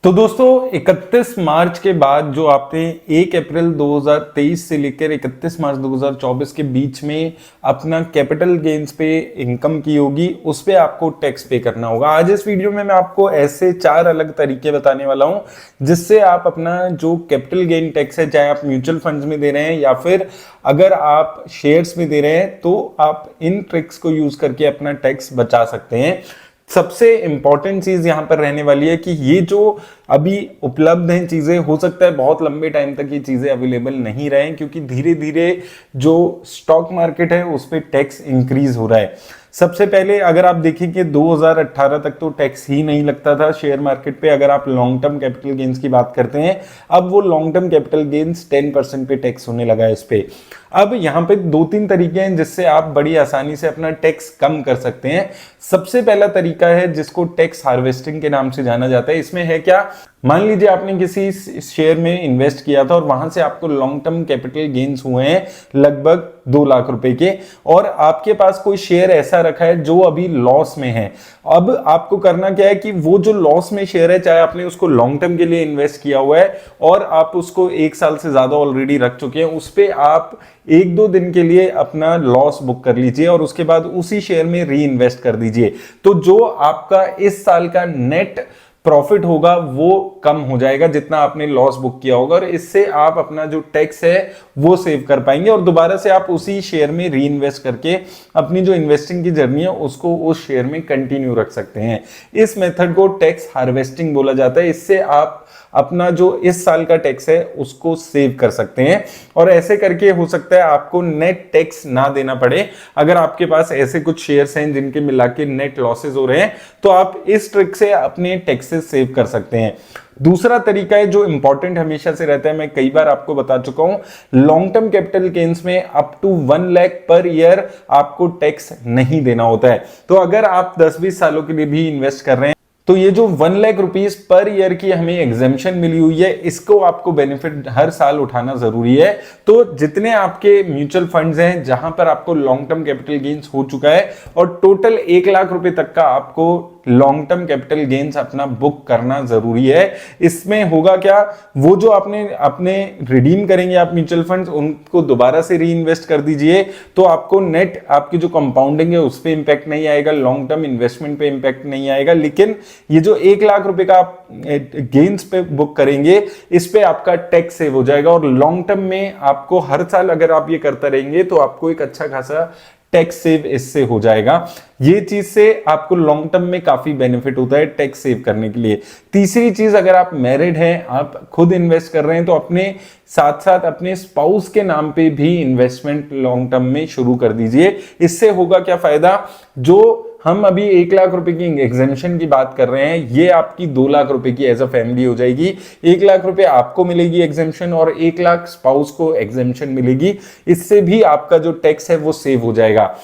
तो दोस्तों 31 मार्च के बाद जो आपने 1 अप्रैल 2023 से लेकर 31 मार्च 2024 के बीच में अपना कैपिटल गेन्स पे इनकम की होगी, उस पे आपको टैक्स पे करना होगा। आज इस वीडियो में मैं आपको ऐसे 4 अलग तरीके बताने वाला हूं जिससे आप अपना जो कैपिटल गेन टैक्स है, चाहे आप म्यूचुअल फंड्स में दे रहे हैं या फिर अगर आप शेयर्स में दे रहे हैं, तो आप इन ट्रिक्स को यूज करके अपना टैक्स बचा सकते हैं। सबसे इंपॉर्टेंट चीज यहां पर रहने वाली है कि ये जो अभी उपलब्ध हैं चीजें, हो सकता है बहुत लंबे टाइम तक ये चीजें अवेलेबल नहीं रहें, क्योंकि धीरे धीरे जो स्टॉक मार्केट है उस पर टैक्स इंक्रीज हो रहा है। सबसे पहले अगर आप देखें कि 2018 तक तो टैक्स ही नहीं लगता था शेयर मार्केट पे, अगर आप लॉन्ग टर्म कैपिटल गेन्स की बात करते हैं। अब वो लॉन्ग टर्म कैपिटल गेन्स 10% पे टैक्स होने लगा है इस पे। अब यहाँ पे 2-3 तरीके हैं जिससे आप बड़ी आसानी से अपना टैक्स कम कर सकते हैं। सबसे पहला तरीका है जिसको टैक्स हार्वेस्टिंग के नाम से जाना जाता है। इसमें है क्या, मान लीजिए आपने किसी शेयर में इन्वेस्ट किया था और वहां से आपको लॉन्ग टर्म कैपिटल गेन्स हुए हैं लगभग 2 लाख रुपए के, और आपके पास कोई शेयर ऐसा रखा है जो अभी लॉस में है। अब आपको करना क्या है कि वो जो लॉस में शेयर है, चाहे आपने उसको लॉन्ग टर्म के लिए इन्वेस्ट किया हुआ है और आप उसको 1 साल से ज्यादा ऑलरेडी रख चुके हैं, उस पर आप 1-2 दिन के लिए अपना लॉस बुक कर लीजिए और उसके बाद उसी शेयर में री इन्वेस्ट कर दीजिए। तो जो आपका इस साल का नेट प्रॉफिट होगा वो कम हो जाएगा जितना आपने लॉस बुक किया होगा, और इससे आप अपना जो टैक्स है वो सेव कर पाएंगे और दोबारा से आप उसी शेयर में री इन्वेस्ट करके अपनी जो इन्वेस्टिंग की जर्नी है उसको उस शेयर में कंटिन्यू रख सकते हैं। इस मेथड को टैक्स हार्वेस्टिंग बोला जाता है। इससे आप अपना जो इस साल का टैक्स है उसको सेव कर सकते हैं और ऐसे करके हो सकता है आपको नेट टैक्स ना देना पड़े। अगर आपके पास ऐसे कुछ शेयर्स हैं जिनके मिला के नेट लॉसेज हो रहे हैं, तो आप इस ट्रिक से अपने टैक्सेस सेव कर सकते हैं। दूसरा तरीका है जो इंपॉर्टेंट हमेशा से रहता है, मैं कई बार आपको बता चुका हूं, लॉन्ग टर्म कैपिटल गेन्स में up to 1 lakh per year आपको टैक्स नहीं देना होता है। तो अगर आप 10-20 सालों के लिए भी इन्वेस्ट कर रहे हैं, तो ये जो 1 लाख रुपीस पर ईयर की हमें एग्जेम्पशन मिली हुई है, इसको आपको बेनिफिट हर साल उठाना जरूरी है। तो जितने आपके म्यूचुअल फंड्स हैं जहां पर आपको लॉन्ग टर्म कैपिटल गेन्स हो चुका है और टोटल 1 लाख रुपए तक का आपको लॉन्ग टर्म कैपिटल गेन्स अपना बुक करना जरूरी है। इसमें होगा क्या, वो जो आपने अपने रिडीम करेंगे आप म्यूचुअल फंड्स, उनको दोबारा से री इन्वेस्ट कर दीजिए, तो आपको नेट आपकी जो कंपाउंडिंग है उस पर इंपैक्ट नहीं आएगा, लॉन्ग टर्म इन्वेस्टमेंट पे इंपैक्ट नहीं आएगा। लेकिन ये जो 1 लाख रुपए का आप गेन्स पे बुक करेंगे, इस पे आपका टैक्स सेव हो जाएगा और लॉन्ग टर्म में आपको हर साल अगर आप ये करते रहेंगे तो आपको एक अच्छा खासा टैक्स सेव इससे हो जाएगा। ये चीज से आपको लॉन्ग टर्म में काफी बेनिफिट होता है टैक्स सेव करने के लिए। तीसरी चीज, अगर आप मैरिड हैं, आप खुद इन्वेस्ट कर रहे हैं, तो अपने साथ साथ अपने स्पाउस के नाम पे भी इन्वेस्टमेंट लॉन्ग टर्म में शुरू कर दीजिए। इससे होगा क्या फायदा, जो हम अभी 1 लाख रुपए की एग्जेम्पशन की बात कर रहे हैं, ये आपकी 2 लाख रुपए की एज अ फैमिली हो जाएगी। 1 लाख रुपए आपको मिलेगी एग्जेम्पशन और 1 लाख स्पाउस को एग्जेम्पशन मिलेगी। इससे भी आपका जो टैक्स है वो सेव हो जाएगा।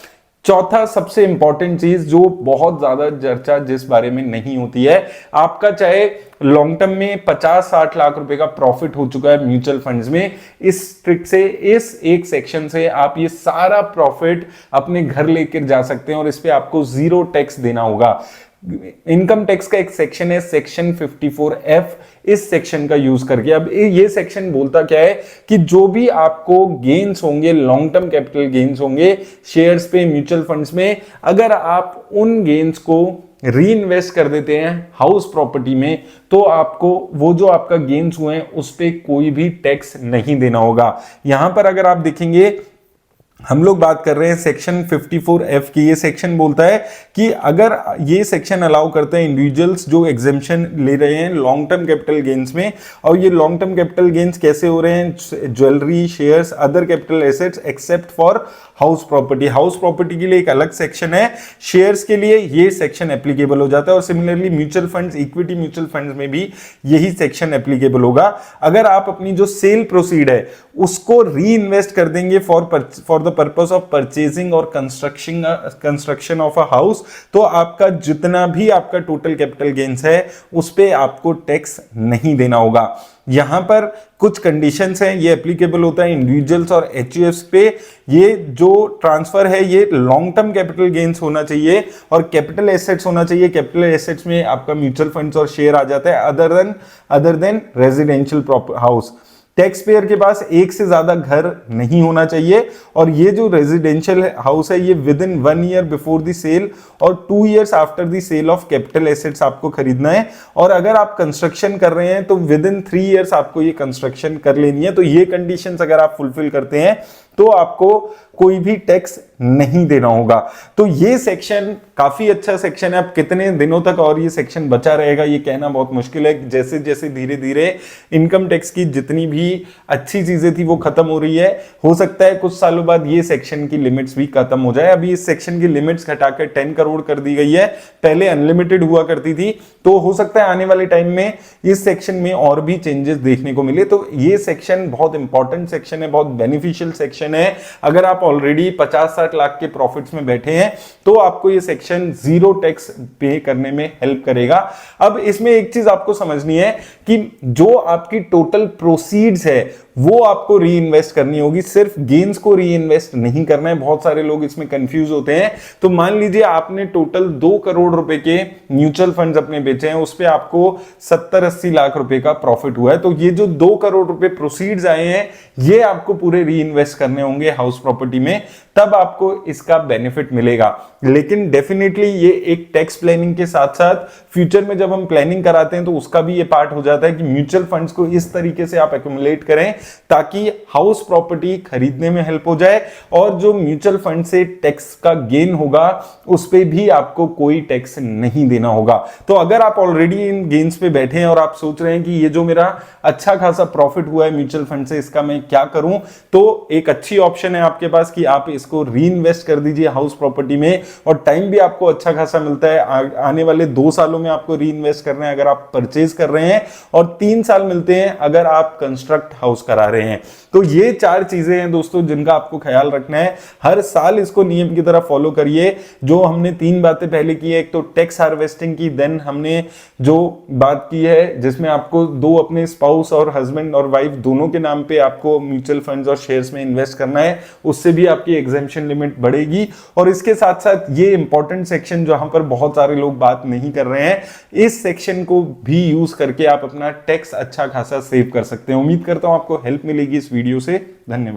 चौथा सबसे इंपॉर्टेंट चीज जो बहुत ज्यादा चर्चा जिस बारे में नहीं होती है, आपका चाहे लॉन्ग टर्म में 50-60 लाख रुपए का प्रॉफिट हो चुका है म्यूचुअल फंड्स में, इस ट्रिक से, इस एक सेक्शन से आप ये सारा प्रॉफिट अपने घर लेकर जा सकते हैं और इस पे आपको 0 टैक्स देना होगा। इनकम टैक्स का एक सेक्शन है सेक्शन 54F, इस सेक्शन का यूज करके, अब ये सेक्शन बोलता क्या है कि जो भी आपको गेन्स होंगे, लॉन्ग टर्म कैपिटल गेन्स होंगे शेयर्स पे, म्यूचुअल फंड्स में, अगर आप उन गेन्स को री इन्वेस्ट कर देते हैं हाउस प्रॉपर्टी में, तो आपको वो जो आपका गेन्स हुए हैं उस पे कोई भी टैक्स नहीं देना होगा। यहां पर अगर आप देखेंगे, हम लोग बात कर रहे हैं सेक्शन 54F की। ये सेक्शन बोलता है कि अगर ये सेक्शन अलाउ करते हैं इंडिविजुअल्स जो एग्जेम्पशन ले रहे हैं लॉन्ग टर्म कैपिटल गेन्स में, और ये लॉन्ग टर्म कैपिटल गेन्स कैसे हो रहे हैं, jewellery, shares, other capital assets except for house property. House property के लिए एक अलग सेक्शन है, शेयर्स के लिए ये सेक्शन एप्लीकेबल हो जाता है और similarly mutual funds, equity mutual funds में भी यही सेक्शन एप्लीकेबल होगा। अगर आप अपनी जो सेल प्रोसीड है उसको री इन्वेस्ट कर देंगे for the purpose of purchasing और कंस्ट्रक्शन ऑफ अ हाउस, तो आपका जितना भी आपका टोटल कैपिटल गेन्स है उस पे आपको टैक्स नहीं देना होगा। यहाँ पर कुछ कंडीशंस हैं, ये एप्लीकेबल होता है इंडिविजुअल्स और एचयूएफ्स पे। ये जो ट्रांसफर है ये लॉन्ग टर्म कैपिटल गेन्स होना चाहिए और कैपिटल एसेट्स होना चाहिए। कैपिटल एसेट्स में आपका म्यूचुअल फंड्स और शेयर आ जाता है, other than residential house. Tax payer के पास एक से ज्यादा घर नहीं होना चाहिए और ये जो रेजिडेंशियल हाउस है ये within 1 year before the sale और 2 years after the sale of capital assets आपको खरीदना है। और अगर आप कंस्ट्रक्शन कर रहे हैं तो विद इन 3 ईयर्स आपको ये कंस्ट्रक्शन कर लेनी है। तो ये कंडीशंस अगर आप फुलफिल करते हैं तो आपको कोई भी टैक्स नहीं देना होगा। तो ये सेक्शन काफी अच्छा सेक्शन है। अब कितने दिनों तक और ये सेक्शन बचा रहेगा ये कहना बहुत मुश्किल है। जैसे जैसे धीरे धीरे इनकम टैक्स की जितनी भी अच्छी चीजें थी वो खत्म हो रही है, हो सकता है कुछ सालों बाद ये सेक्शन की लिमिट्स भी खत्म हो जाए। अभी इस सेक्शन की लिमिट्स घटाकर 10 करोड़ कर दी गई है, पहले अनलिमिटेड हुआ करती थी। तो हो सकता है आने वाले टाइम में इस सेक्शन में और भी चेंजेस देखने को मिले। तो ये सेक्शन बहुत इंपॉर्टेंट सेक्शन है, बहुत बेनिफिशियल सेक्शन है। अगर आप ऑलरेडी 50-60 लाख के प्रॉफिट्स में बैठे हैं तो आपको ये सेक्शन जीरो टैक्स पे करने में हेल्प करेगा। अब इसमें एक चीज आपको समझनी है कि जो आपकी टोटल प्रोसीड्स है वो आपको री इन्वेस्ट करनी होगी, सिर्फ गेन्स को री इन्वेस्ट नहीं करना है। बहुत सारे लोग इसमें कंफ्यूज होते हैं। तो मान लीजिए आपने टोटल 2 करोड़ रुपए के म्यूचुअल फंड्स अपने बेचे हैं, उस पे आपको 70-80 लाख रुपए का प्रॉफिट हुआ है। तो ये जो 2 करोड़ रुपए प्रोसीड्स आए हैं ये आपको पूरे री इन्वेस्ट करने होंगे हाउस प्रॉपर्टी में, तब आपको इसका बेनिफिट मिलेगा। लेकिन डेफिनेटली ये एक टैक्स प्लानिंग के साथ साथ फ्यूचर में जब हम प्लानिंग कराते हैं तो उसका भी ये पार्ट हो जाता है कि म्यूचुअल फंड्स को इस तरीके से आप एक्युमुलेट करें ताकि हाउस प्रॉपर्टी खरीदने में हेल्प हो जाए और जो म्यूचुअल फंड से टैक्स का गेन होगा उस पे भी आपको कोई टैक्स नहीं देना होगा। तो अगर आप ऑलरेडी इन गेन्स पे बैठे हैं और आप सोच रहे हैं कि ये जो मेरा अच्छा खासा प्रॉफिट हुआ है म्यूचुअल फंड से इसका मैं क्या करूं, तो एक अच्छी ऑप्शन है आपके पास कि आप इसको री इन्वेस्ट कर दीजिए हाउस प्रॉपर्टी में और टाइम भी आपको अच्छा खासा मिलता है। आने वाले 2 सालों में आपको री इन्वेस्ट करना है अगर आप परचेज कर रहे हैं और 3 साल मिलते हैं अगर आप कंस्ट्रक्ट हाउस करा रहे हैं। तो ये 4 चीजें हैं दोस्तों जिनका आपको ख्याल रखना है। हर साल इसको नियम की तरह फॉलो करिए। जो हमने 3 बातें पहले की है, एक तो टैक्स हार्वेस्टिंग की, देन हमने जो बात की है जिसमें आपको 2 अपने स्पाउस और हस्बैंड और वाइफ दोनों के नाम पे आपको म्यूचुअल फंड्स और शेयर्स में इन्वेस्ट करना है, उससे भी आपकी एग्जेम्पशन लिमिट बढ़ेगी। और इसके साथ साथ ये इंपॉर्टेंट सेक्शन जहां पर बहुत सारे लोग बात नहीं कर रहे हैं, इस सेक्शन को भी यूज करके आप अपना टैक्स अच्छा खासा सेव कर सकते हैं। उम्मीद करता हूं आपको हेल्प मिलेगी इस वीडियो से। धन्यवाद।